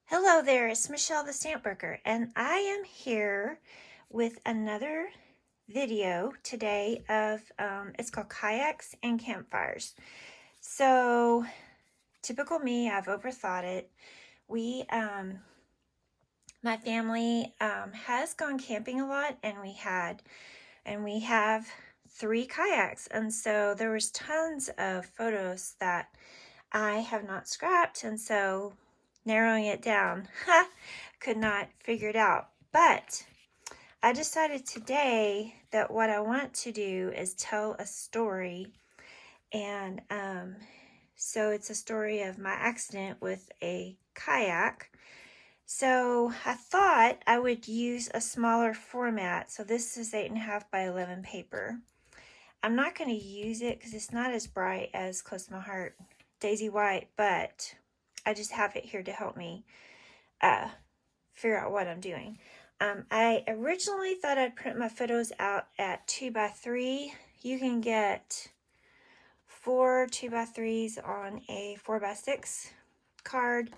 Hello there, it's Michelle the Stamp Worker, and I am here with another video today of, it's called Kayaks and Campfires. So, typical me, I've overthought it. My family has gone camping a lot, and we have 3 kayaks, and so there was tons of photos that I have not scrapped, and so narrowing it down, could not figure it out. But I decided today that what I want to do is tell a story, and so it's a story of my accident with a kayak. So I thought I would use a smaller format. So this is 8.5 by 11 paper. I'm not going to use it because it's not as bright as Close to My Heart Daisy White, but I just have it here to help me figure out what I'm doing. I originally thought I'd print my photos out at 2x3. You can get 4 2x3s on a 4x6 card.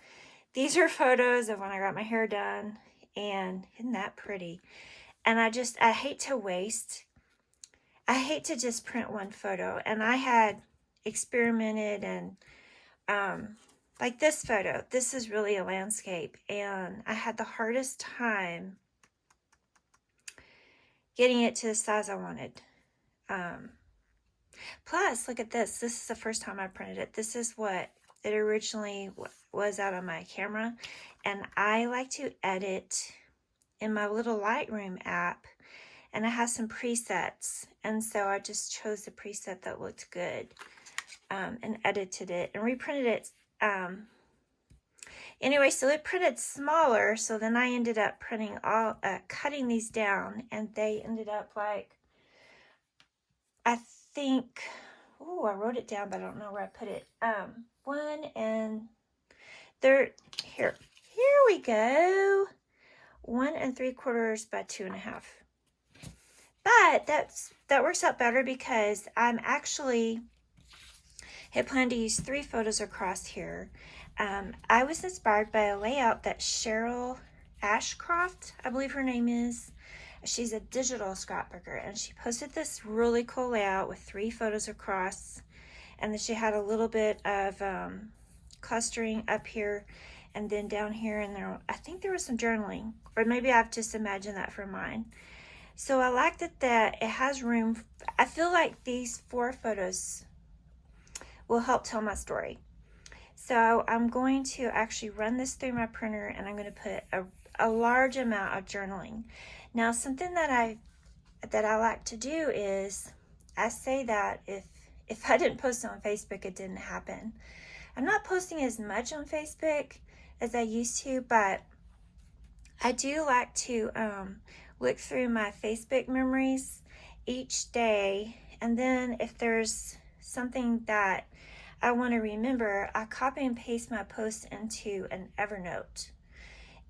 These are photos of when I got my hair done, and isn't that pretty? And I hate to waste. I hate to just print one photo, and I had experimented and like this photo. This is really a landscape, and I had the hardest time getting it to the size I wanted. Plus, look at this. This is the first time I printed it. This is what it originally was out on my camera, and I like to edit in my little Lightroom app, and it has some presets, and so I just chose the preset that looked good and edited it and reprinted it. Anyway, so it printed smaller, so then I ended up printing cutting these down, and they ended up like, I think, oh, I wrote it down, but I don't know where I put it. 1 and 3, here we go. 1 3/4 by 2.5. But that works out better because I'm actually had planned to use 3 photos across here. I was inspired by a layout that Cheryl Ashcroft, I believe her name is. She's a digital scrapbooker, and she posted this really cool layout with 3 photos across, and then she had a little bit of clustering up here and then down here, and there, I think there was some journaling, or maybe I've just imagined that for mine. So I like that it has room. I feel like these 4 photos will help tell my story. So I'm going to actually run this through my printer, and I'm going to put a large amount of journaling. Now, something that I like to do is, I say that if I didn't post it on Facebook, it didn't happen. I'm not posting as much on Facebook as I used to, but I do like to look through my Facebook memories each day, and then if there's something that I want to remember, I copy and paste my posts into an Evernote.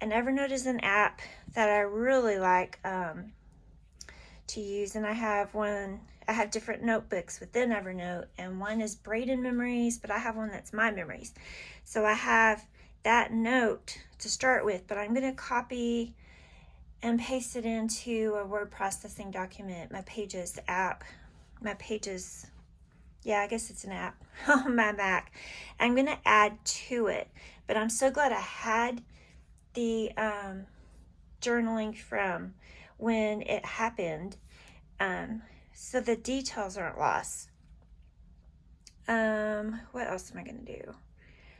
And Evernote is an app that I really like to use, and I have different notebooks within Evernote, and one is Braden Memories, but I have one that's My Memories. So I have that note to start with, but I'm going to copy and paste it into a word processing document, my Pages app, yeah, I guess it's an app on my Mac. I'm going to add to it, but I'm so glad I had the journaling from when it happened, so the details aren't lost. What else am I going to do?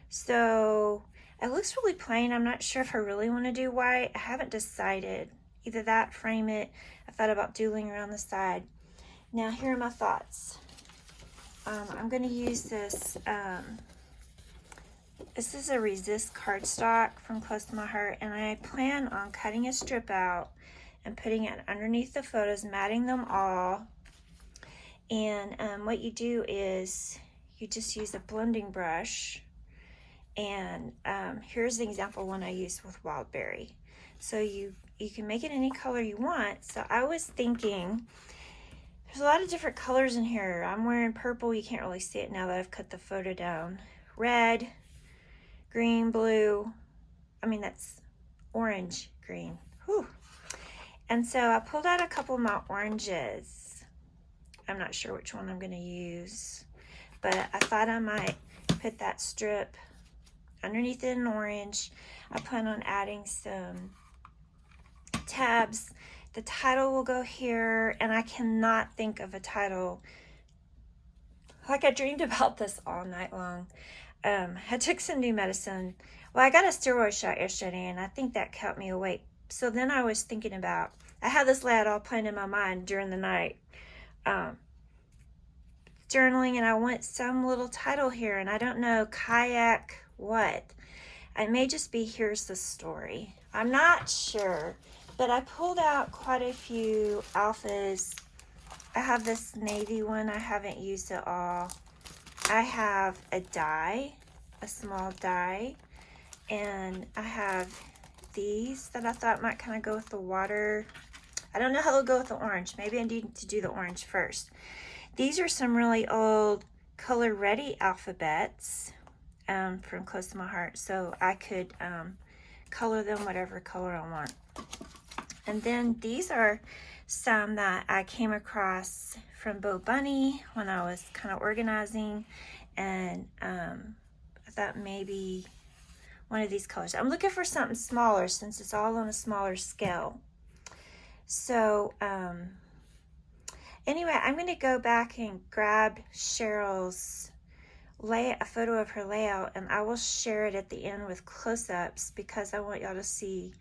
So it looks really plain. I'm not sure if I really want to do white. I haven't decided. Either that, frame it. I thought about doodling around the side. Now, here are my thoughts. I'm going to use this. This is a Resist cardstock from Close to My Heart, and I plan on cutting a strip out and putting it underneath the photos, matting them all. And what you do is you just use a blending brush. And here's an example one I used with Wildberry. So you can make it any color you want. So I was thinking, there's a lot of different colors in here. I'm wearing purple. You can't really see it now that I've cut the photo down. Red, green, blue, that's orange green. Whew. And so I pulled out a couple of my oranges. I'm not sure which one I'm going to use, but I thought I might put that strip underneath it in orange. I plan on adding some tabs. The title will go here, and I cannot think of a title. Like, I dreamed about this all night long. I took some new medicine. Well, I got a steroid shot yesterday, and I think that kept me awake. So then I was thinking about, I had this layout all planned in my mind during the night, journaling, and I want some little title here, and I don't know, kayak what. It may just be here's the story. I'm not sure, but I pulled out quite a few alphas. I have this navy one I haven't used at all. I have a dye, a small dye, and I have these that I thought might kind of go with the water. I don't know how they'll go with the orange. Maybe I need to do the orange first. These are some really old color ready alphabets from close to my heart, so I could color them whatever color I want. And then these are some that I came across from Bo Bunny when I was kind of organizing, and I thought maybe one of these colors. I'm looking for something smaller since it's all on a smaller scale. So anyway, I'm going to go back and grab Cheryl's a photo of her layout, and I will share it at the end with close-ups because I want y'all to see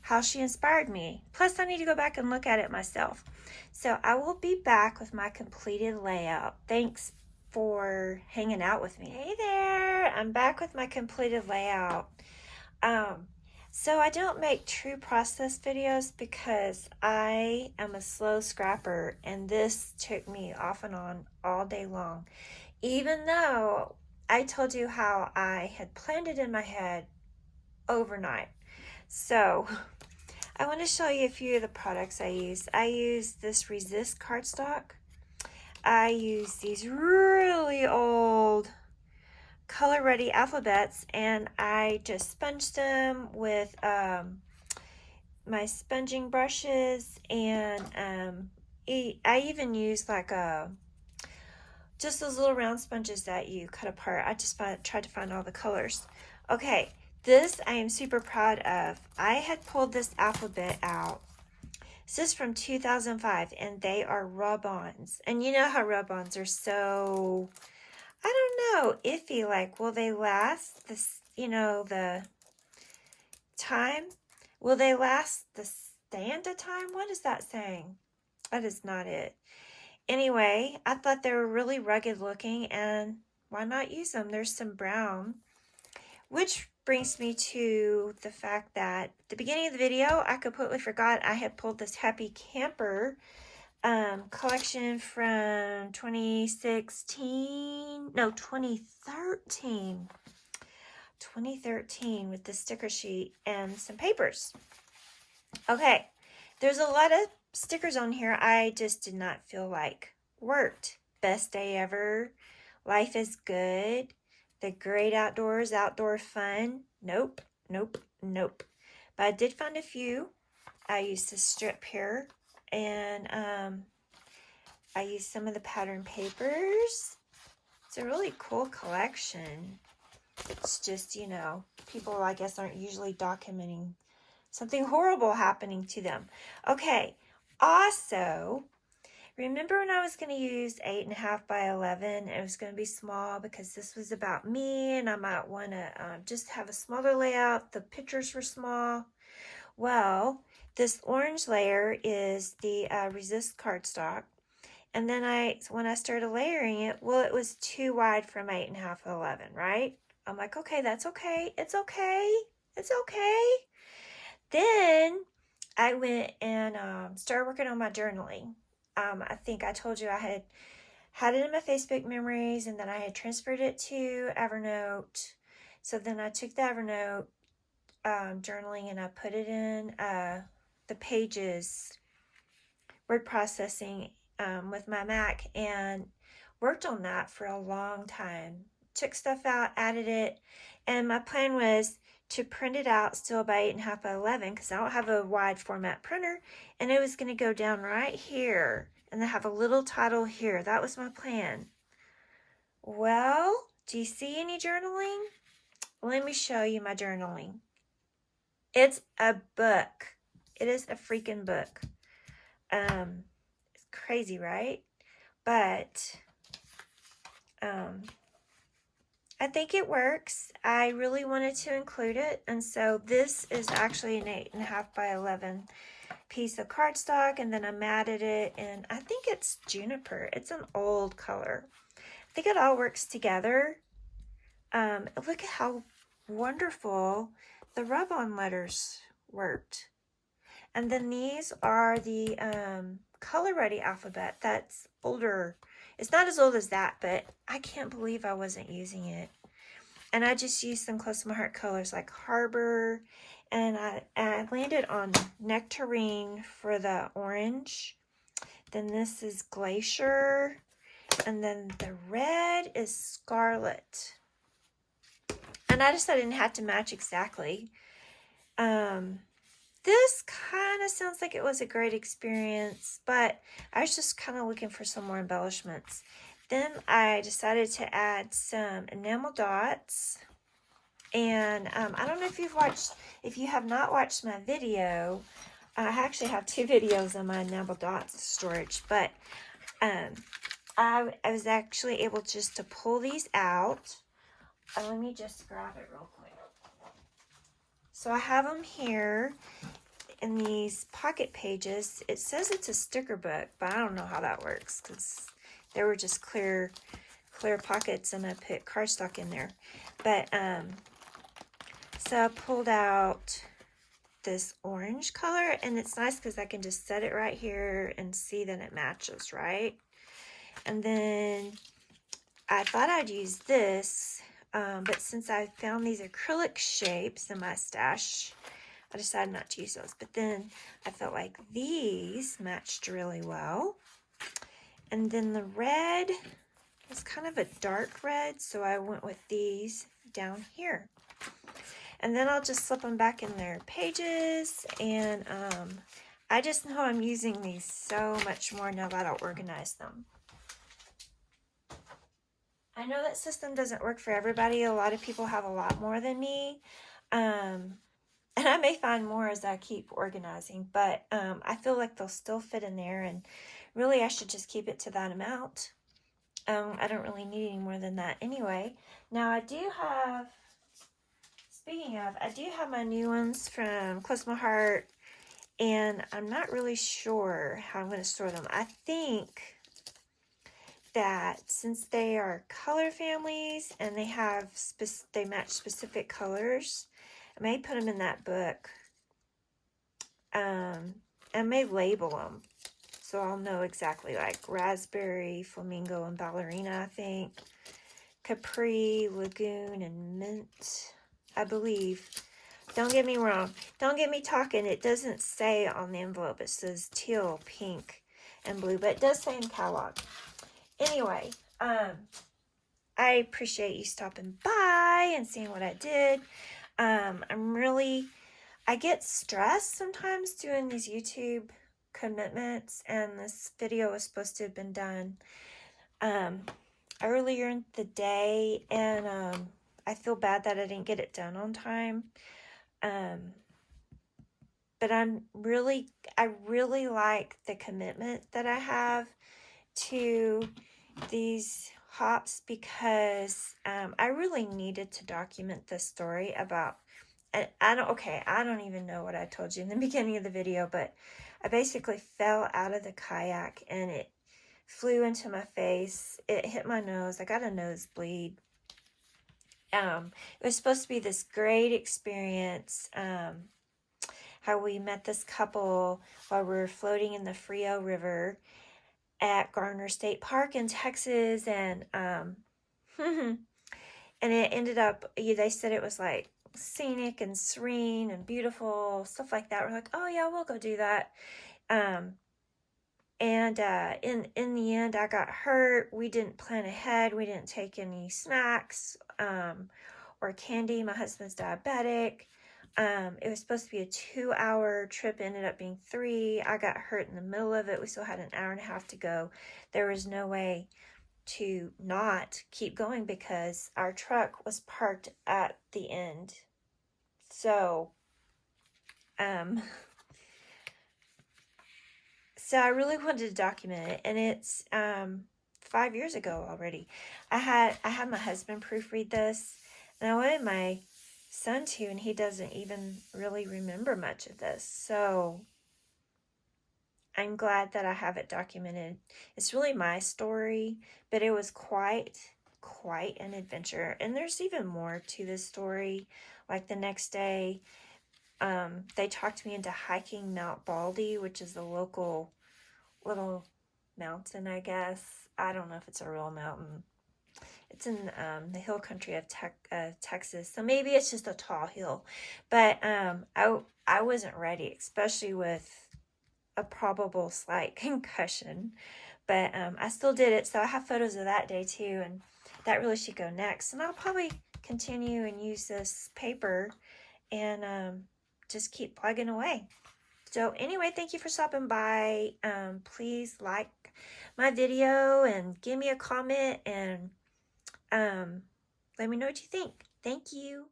how she inspired me. Plus, I need to go back and look at it myself. So I will be back with my completed layout. Thanks for hanging out with me. Hey there, I'm back with my completed layout. So I don't make true process videos because I am a slow scrapper, and this took me off and on all day long. Even though I told you how I had planned it in my head overnight. So I want to show you a few of the products I use. I use this Resist cardstock. I use these really old color ready alphabets, and I just sponged them with my sponging brushes, and I even use like just those little round sponges that you cut apart. I just tried to find all the colors. Okay, this I am super proud of. I had pulled this alphabet out. This is from 2005, and they are rub-ons. And you know how rub-ons are so, I don't know, iffy. Like, will they last this, the time? Will they last the stand of time? What is that saying? That is not it. Anyway, I thought they were really rugged looking, and why not use them? There's some brown, which brings me to the fact that at the beginning of the video, I completely forgot I had pulled this Happy Camper collection from 2013 with the sticker sheet and some papers. Okay, there's a lot of stickers on here I just did not feel like worked. Best day ever. Life is good. The great outdoors, outdoor fun. Nope, nope, nope. But I did find a few. I used this strip here, and I used some of the pattern papers. It's a really cool collection. It's just, people I guess aren't usually documenting something horrible happening to them. Okay, also, remember when I was going to use 8.5 by 11? It was going to be small because this was about me, and I might want to just have a smaller layout. The pictures were small. Well, this orange layer is the Resist cardstock. And then when I started layering it, well, it was too wide from 8.5 to 11, right? I'm like, okay, that's okay. It's okay. It's okay. Then I went and started working on my journaling. I think I told you I had it in my Facebook memories, and then I had transferred it to Evernote. So then I took the Evernote journaling, and I put it in the Pages word processing with my Mac, and worked on that for a long time. Took stuff out, added it, and my plan was to print it out still by 8.5 by 11 because I don't have a wide format printer, and it was going to go down right here and then have a little title here. That was my plan. Well, do you see any journaling? Let me show you my journaling. It's a book. It is a freaking book. It's crazy, right? But I think it works. I really wanted to include it, and so this is actually an 8.5 by 11 piece of cardstock, and then I matted it, and I think it's juniper. It's an old color. I think it all works together. Look at how wonderful the rub-on letters worked. And then these are the color ready alphabet. That's older. It's not as old as that, but I can't believe I wasn't using it. And I just used some close to my heart colors like Harbor, and I landed on Nectarine for the orange. Then this is Glacier, and then the red is Scarlet. And I just didn't have to match exactly. This kind of sounds like it was a great experience, but I was just kind of looking for some more embellishments. Then I decided to add some enamel dots. And I don't know if you have not watched my video, I actually have 2 videos on my enamel dots storage, but I was actually able just to pull these out. Let me just grab it real quick. So I have them here in these pocket pages. It says it's a sticker book, but I don't know how that works because there were just clear pockets and I put cardstock in there. But so I pulled out this orange color, and it's nice because I can just set it right here and see that it matches, right? And then I thought I'd use this, but since I found these acrylic shapes in my stash, I decided not to use those. But then I felt like these matched really well. And then the red was kind of a dark red, so I went with these down here. And then I'll just slip them back in their pages, and I just know I'm using these so much more now that I'll organize them. I know that system doesn't work for everybody. A lot of people have a lot more than me. And I may find more as I keep organizing, but I feel like they'll still fit in there, and really I should just keep it to that amount. I don't really need any more than that anyway. Now I do have, speaking of, I do have my new ones from Close My Heart, and I'm not really sure how I'm going to store them. I think that since they are color families and they have they match specific colors, I may put them in that book. I may label them so I'll know exactly, like raspberry, flamingo, and ballerina, I think. Capri, lagoon, and mint, I believe. Don't get me wrong. Don't get me talking. It doesn't say on the envelope. It says teal, pink, and blue, but it does say in the catalog. Anyway, I appreciate you stopping by and seeing what I did. I get stressed sometimes doing these YouTube commitments, and this video was supposed to have been done earlier in the day, and I feel bad that I didn't get it done on time. But I really like the commitment that I have to these hops, because I really needed to document this story about, I don't even know what I told you in the beginning of the video, but I basically fell out of the kayak and it flew into my face. It hit my nose. I got a nosebleed. It was supposed to be this great experience. How we met this couple while we were floating in the Frio River at Garner State Park in Texas, and and it ended up, they said it was like scenic and serene and beautiful, stuff like that. We're like, oh yeah, we'll go do that. And in the end, I got hurt. We didn't plan ahead. We didn't take any snacks or or Candy. My husband's diabetic. It was supposed to be a 2-hour trip, ended up being 3. I got hurt in the middle of it. We still had an hour and a half to go. There was no way to not keep going because our truck was parked at the end. So, so I really wanted to document it, and it's 5 years ago already. I had my husband proofread this, and I wanted my son to, and he doesn't even really remember much of this. So I'm glad that I have it documented. It's really my story, but it was quite an adventure. And there's even more to this story. Like the next day, they talked me into hiking Mount Baldy, which is the local little mountain, I guess. I don't know if it's a real mountain. It's in the hill country of Texas, so maybe it's just a tall hill. But I wasn't ready, especially with a probable slight concussion. But I still did it, so I have photos of that day too, and that really should go next. And I'll probably continue and use this paper and just keep plugging away. So anyway, thank you for stopping by. Please like my video and give me a comment and let me know what you think. Thank you.